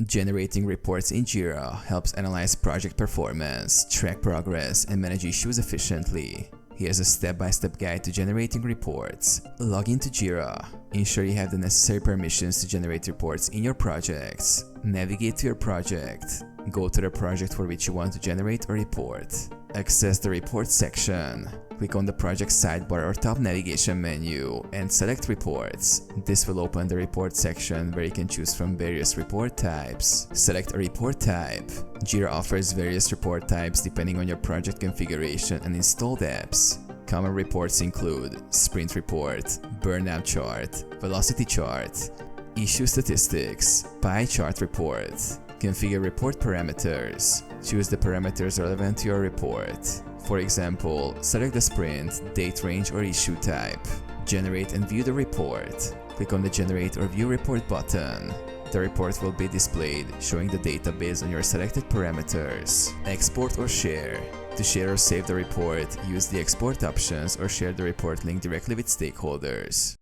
Generating reports in Jira helps analyze project performance, track progress, and manage issues efficiently. Here's a step-by-step guide to generating reports. Log into Jira. Ensure you have the necessary permissions to generate reports in your projects. Navigate to your project. Go to the project for which you want to generate a report. Access the report section. Click on the project sidebar or top navigation menu and select Reports. This will open the report section where you can choose from various report types. Select a report type. Jira offers various report types depending on your project configuration and installed apps. Common reports include Sprint Report, Burnout Chart, Velocity Chart, Issue Statistics, Pie Chart Report. Configure report parameters. Choose the parameters relevant to your report. For example, select the sprint, date range or issue type. Generate and view the report. Click on the Generate or View Report button. The report will be displayed, showing the data based on your selected parameters. Export or share. To share or save the report, use the export options or share the report link directly with stakeholders.